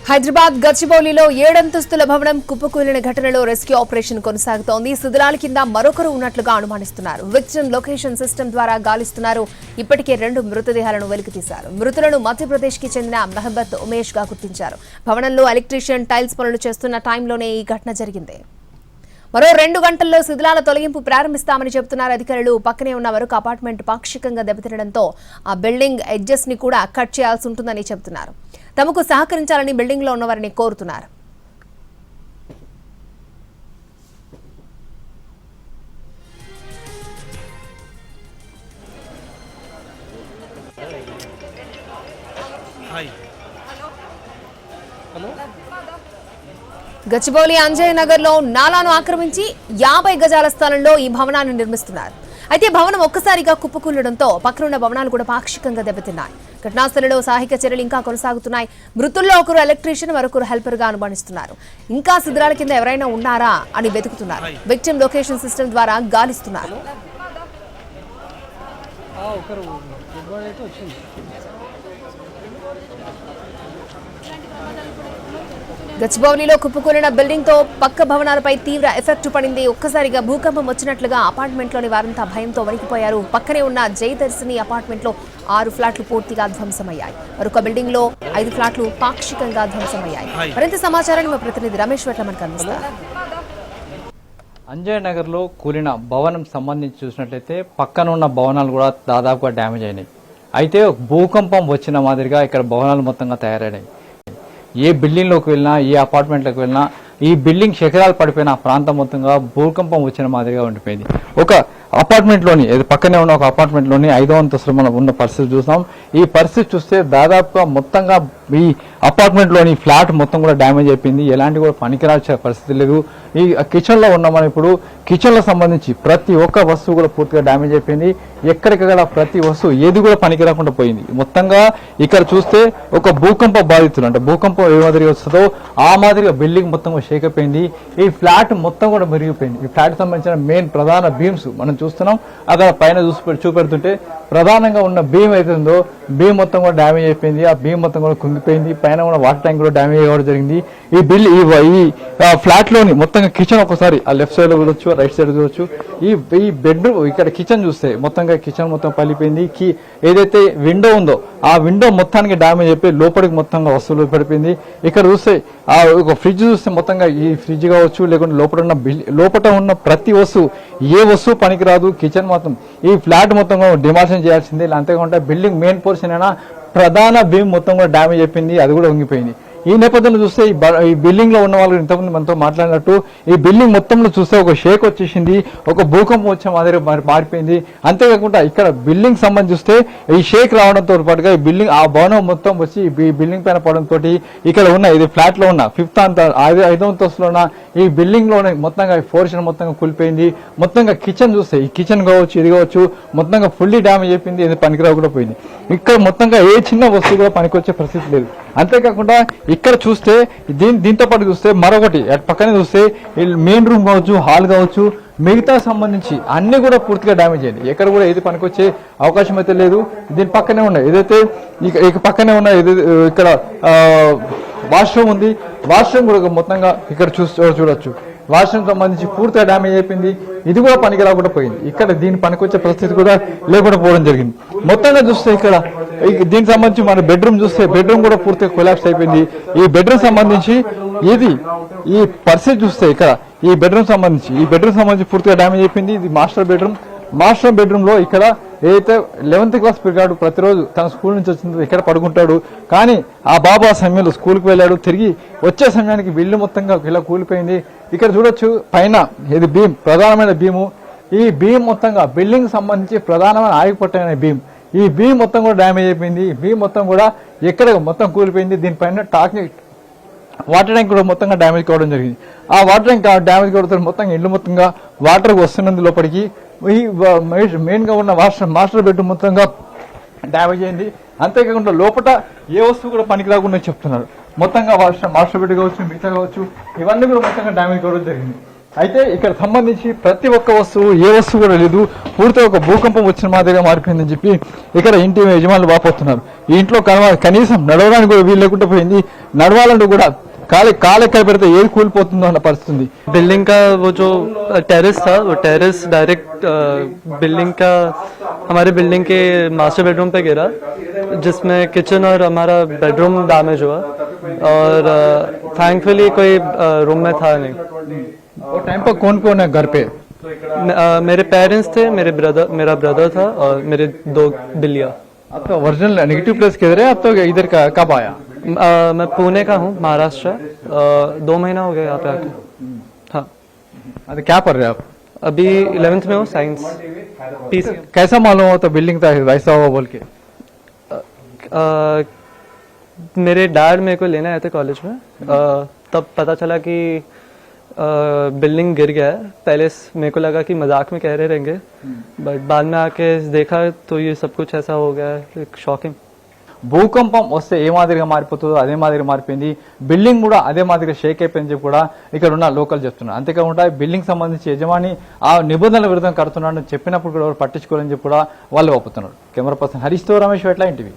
హైదరాబాద్ గచ్చిబౌలిలో 7 అంతస్తుల భవనం కుప్పకూలిన ఘటనలో రెస్క్యూ ఆపరేషన్ కొనసాగుతోంది. శిథిలాల కింద మరొకరు ఉన్నట్లుగా అనుమానిస్తున్నారు. విక్టిమ్ లొకేషన్ సిస్టమ్ ద్వారా గాలిస్తున్నారు. ఇప్పటికే 2 మృతదేహాలను వెలికితీశారు. మృతులను మధ్యప్రదేశ్ కి చెందిన మెహబత్ ఉమేష్ గా గుర్తించారు. భవనంలో ఎలక్ట్రీషియన్ టైల్స్ పనులు చేస్తున్న టైంలోనే ఈ ఘటన జరిగింది. మరో 2 గంటల్లో శిథిలాల తొలగింపు ప్రారంభిస్తామని చెబుతున్నారు అధికారులు. పక్కనే ఉన్న మరొక అపార్ట్మెంట్ పాక్షికంగా దెబ్బతినడంతో ఆ బిల్డింగ్ ఎడ్జెస్ ని కూడా కట్ చేయాల్సి ఉంటుందని చెబుతున్నారు. తమకు సహకరించాలని బిల్డింగ్ లో ఉన్నవారిని కోరుతున్నారు. గచ్చిబౌలి అంజయ్ నగర్ లో నాలాను ఆక్రమించి 50 గజాల స్థలంలో ఈ భవనాన్ని నిర్మిస్తున్నారు. అయితే భవనం ఒక్కసారిగా కుప్పకూలడంతో పక్కనున్న భవనాలు కూడా పాక్షికంగా దెబ్బతిన్నాయి. ఘటనాస్థలంలో సహాయక చర్యలు ఇంకా కొనసాగుతున్నాయి. మృతుల్లో ఒకరు ఎలక్ట్రీషియన్, మరొకరు హెల్పర్ గా అనుమానిస్తున్నారు. ఇంకా శిథిలాల కింద ఎవరైనా ఉన్నారా అని వెతుకుతున్నారు. విక్టిమ్ లొకేషన్ సిస్టమ్ ద్వారా గాలిస్తున్నారు. గచ్చిబౌలిలో కుప్పకూలిన బిల్డింగ్ తో పక్క భవనాలపై తీవ్ర ఎఫెక్ట్ పడింది. ఒక్కసారిగా భూకంపం వచ్చినట్లుగా అపార్ట్మెంట్ లోని వారంతా భయంతో వణికిపోయారు. పక్కనే ఉన్న జయదర్శిని అపార్ట్మెంట్ లో 6 ఫ్లాట్లు పూర్తిగా ధ్వంసమయ్యాయి. మరొక బిల్డింగ్ లో 5 ఫ్లాట్లు పాక్షికంగా ధ్వంసమయ్యాయి. మరింత సమాచారాన్ని మా ప్రతినిధి రమేష్ వెట్ల మనకు అందిస్తారు. అంజయ్ నగర్ లో కూలిన భవనం సంబంధించి చూసినట్లయితే పక్కన ఉన్న భవనాలు కూడా దాదాపుగా డ్యామేజ్ అయినాయి. అయితే భూకంపం వచ్చిన మాదిరిగా ఇక్కడ భవనాలు మొత్తంగా తయారైనాయి. ఏ బిల్డింగ్లోకి వెళ్ళినా, ఏ అపార్ట్మెంట్లోకి వెళ్ళినా ఈ బిల్డింగ్ శిఖరాలు పడిపోయిన ప్రాంతం మొత్తంగా భూకంపం వచ్చిన మాదిరిగా ఉండిపోయింది. ఒక అపార్ట్మెంట్లోని పక్కనే ఉన్న ఒక అపార్ట్మెంట్లోని 5వ అంతస్తులో మనం ఉన్న పరిస్థితి చూస్తాం. ఈ పరిస్థితి చూస్తే దాదాపుగా మొత్తంగా ఈ అపార్ట్మెంట్లోని ఫ్లాట్ మొత్తం కూడా డ్యామేజ్ అయిపోయింది. ఎలాంటి కూడా పనికిరాల్సిన పరిస్థితి లేదు. ఈ కిచెన్లో ఉన్నామని ఇప్పుడు కిచెన్లో సంబంధించి ప్రతి ఒక్క వస్తువు కూడా పూర్తిగా డ్యామేజ్ అయిపోయింది. ఎక్కడికక్కడ ప్రతి వస్తువు ఏది కూడా పనికిరాకుండా పోయింది. మొత్తంగా ఇక్కడ చూస్తే ఒక భూకంప బాధితులు అంటే భూకంపం ఏ మాదిరిగా వస్తుందో ఆ మాదిరిగా బిల్డింగ్ మొత్తం షేక్ అయిపోయింది. ఈ ఫ్లాట్ మొత్తం కూడా మెరిగిపోయింది. ఈ ఫ్లాట్ సంబంధించిన మెయిన్ ప్రధాన బీమ్స్ మనం చూస్తున్నాం. అక్కడ పైన చూపెడుతుంటే ప్రధానంగా ఉన్న బీమ్ అవుతుందో బీమ్ మొత్తం కూడా డ్యామేజ్ అయిపోయింది. ఆ బీమ్ మొత్తం కూడా కుంగిపోయింది. పైన కూడా వాటర్ ట్యాంక్ కూడా డ్యామేజ్ అవ్వడం జరిగింది. ఈ ఫ్లాట్ లోని మొత్తంగా కిచెన్ ఒకసారి ఆ లెఫ్ట్ సైడ్ చూడొచ్చు, రైట్ సైడ్ చూడొచ్చు. ఈ బెడ్రూమ్ ఇక్కడ కిచెన్ చూస్తే మొత్తంగా కిచెన్ మొత్తం పలిపోయింది. ఏదైతే విండో ఉందో ఆ విండో మొత్తానికి డ్యామేజ్ అయిపోయి లోపలికి మొత్తంగా వస్తువులు పడిపోయింది. ఇక్కడ చూస్తే ఆ ఒక ఫ్రిడ్జ్ చూస్తే మొత్తంగా ఈ ఫ్రిడ్జ్ కావచ్చు, లేకుంటే లోపల ఉన్న ప్రతి వస్తువు ఏ వస్తువు పనికిరాదు. కిచెన్ మొత్తం ఈ ఫ్లాట్ మొత్తం డిమాలిషన్ చేయాల్సిందే. అంతేకాకుండా బిల్డింగ్ మెయిన్ పోర్షన్ అయినా ప్రధాన బీమ్ మొత్తం కూడా డ్యామేజ్ అయిపోయింది. అది కూడా వంగిపోయింది. ఈ నేపథ్యంలో చూస్తే ఈ బిల్డింగ్ లో ఉన్న వాళ్ళు ఇంతకుముందు మనతో మాట్లాడినట్టు ఈ బిల్డింగ్ మొత్తంలో చూస్తే ఒక షేక్ వచ్చేసింది, ఒక భూకంపం వచ్చే మాదిరి మారిపోయింది. అంతేకాకుండా ఇక్కడ బిల్డింగ్ సంబంధించి చూస్తే ఈ షేక్ రావడంతో పాటుగా ఈ బిల్డింగ్ ఆ భవనం మొత్తం వచ్చి ఈ బిల్డింగ్ పైన పడడంతో ఇక్కడ ఉన్న ఇది ఫ్లాట్ లో ఉన్న 5వ అంతస్తులో ఉన్న ఈ బిల్డింగ్ లోనే మొత్తంగా పోర్షన్ మొత్తంగా కూలిపోయింది. మొత్తంగా కిచెన్ చూస్తే ఈ కిచెన్ కావచ్చు, ఇది కావచ్చు మొత్తంగా ఫుల్లీ డ్యామేజ్ అయిపోయింది. ఇది పనికిరావు కూడా పోయింది. ఇక్కడ మొత్తంగా ఏ చిన్న వస్తువు కూడా పనికొచ్చే పరిస్థితి లేదు. అంతేకాకుండా ఇక్కడ చూస్తే దీంతో పాటు చూస్తే మరొకటి పక్కనే చూస్తే మెయిన్ రూమ్ కావచ్చు, హాల్ కావచ్చు, మిగతా సంబంధించి అన్ని కూడా పూర్తిగా డ్యామేజ్ అయింది. ఎక్కడ కూడా ఏది పనికొచ్చే అవకాశం అయితే లేదు. దీని పక్కనే ఉన్నాయి ఏదైతే ఇక పక్కనే ఉన్న ఇక్కడ వాష్రూమ్ ఉంది. వాష్రూమ్ కూడా మొత్తంగా ఇక్కడ చూడొచ్చు. వాష్రూమ్ సంబంధించి పూర్తిగా డ్యామేజ్ అయిపోయింది. ఇది కూడా పనికి రాకుండా పోయింది. ఇక్కడ దీని పనికొచ్చే పరిస్థితి కూడా లేకుండా పోవడం జరిగింది. మొత్తంగా చూస్తే ఇక్కడ దీనికి సంబంధించి మన బెడ్రూమ్ చూస్తే బెడ్రూమ్ కూడా పూర్తిగా కొలాప్స్ అయిపోయింది. ఈ బెడ్రూమ్ సంబంధించి ఈ పరిస్థితి చూస్తే ఇక్కడ ఈ బెడ్రూమ్ సంబంధించి పూర్తిగా డ్యామేజ్ అయిపోయింది. ఇది మాస్టర్ బెడ్రూమ్ లో ఇక్కడ ఏదైతే 11th క్లాస్ పిల్లగాడు ప్రతిరోజు తన స్కూల్ నుంచి వచ్చిందో ఇక్కడ పడుకుంటాడు. కానీ ఆ బాబు ఆ సమయంలో స్కూల్కి వెళ్ళాడు. తిరిగి వచ్చే సమయానికి బిల్లు మొత్తంగా ఇలా కూలిపోయింది. ఇక్కడ చూడొచ్చు పైన ఇది బీమ్, ప్రధానమైన భీము. ఈ భీమ్ మొత్తంగా బిల్డింగ్ సంబంధించి ప్రధానమైన ఆగిపట్టైన భీమ్. ఈ భీమ్ మొత్తం కూడా డ్యామేజ్ అయిపోయింది. భీమ్ మొత్తం కూడా ఎక్కడ మొత్తం కూలిపోయింది. దీనిపైన వాటర్ ట్యాంక్ కూడా మొత్తంగా డ్యామేజ్ కావడం జరిగింది. ఆ వాటర్ ట్యాంక్ డ్యామేజ్ కావడంతో మొత్తంగా ఇల్లు మొత్తంగా వాటర్ వస్తున్నది లోపలికి. ఈ మెయిన్ గా ఉన్న మాస్టర్ బెడ్రూమ్ మొత్తంగా డ్యామేజ్ అయింది. అంతేకాకుండా లోపల ఏ వస్తువు కూడా పనికి రాకుండా చెప్తున్నారు. మొత్తంగా మాస్టర్ బెడ్ కావచ్చు, మిగతా కావచ్చు, ఇవన్నీ కూడా మొత్తంగా డ్యామేజ్ కావడం జరిగింది. అయితే ఇక్కడ సంబంధించి ప్రతి ఒక్క వస్తువు ఏ వస్తువు కూడా లేదు, పూర్తిగా ఒక భూకంపం వచ్చిన మాదిరిగా మారిపోయిందని చెప్పి ఇక్కడ ఇంటి యజమానులు వాపోతున్నారు. ఈ ఇంట్లో కనీసం నడవడానికి కూడా వీలు లేకుండా పోయింది. నడవాలంటూ కూడా కాలెక్కడ పెడితే ఏది కూలిపోతుందో అన్న పరిస్థితి ఉంది. बिल्डिंग का वो जो टेरेस था, वो टेरेस डायरेक्ट बिल्डिंग का हमारे बिल्डिंग के मास्टर बेडरूम पे गिरा, जिसमें किचन और हमारा बेडरूम डैमेज हुआ और थैंकफुली कोई रूम में था नहीं। और टाइम पर कौन कौन है घर पे? मेरे पेरेंट्स थे, मेरा ब्रदर था और मेरे 2 बिल्लियाँ। अब तो ओरिजिनल नेगेटिव प्लेस किधर है? अब तो इधर का कब आया? मैं पुणे का हूँ, महाराष्ट्र। 2 महीना हो गया यहाँ पे आके। हाँ, अरे क्या पढ़ रहे हैं आप? अभी 11th में हूँ, साइंस पीसी। कैसा मालूम हो तो बिल्डिंग था वैसा हुआ बोल के? मेरे डैड मेरे को लेने आए थे कॉलेज में, तब पता चला कि बिल्डिंग गिर गया है। पहले मेरे को लगा कि मजाक में कह रहे रहेंगे, बट बाद में आके देखा तो ये सब कुछ ऐसा हो गया है, शॉकिंग। భూకంపం వస్తే ఏ మాదిరిగా మారిపోతుందో అదే మాదిరిగా మారిపోయింది. బిల్డింగ్ కూడా అదే మాదిరిగా షేక్ అయిపోయింది చెప్పి కూడా ఇక్కడ ఉన్న లోకల్ చెప్తున్నారు. అంతేకాకుండా బిల్డింగ్ సంబంధించి యజమాని ఆ నిబంధనల విరుద్ధంగా కడుతున్నాడని చెప్పినప్పుడు కూడా ఎవరు పట్టించుకోవాలని చెప్పి కూడా వాళ్ళు ఒప్పుతున్నారు. Camera person హరీష్తో Ramesh వెట్ల ఇంటివి.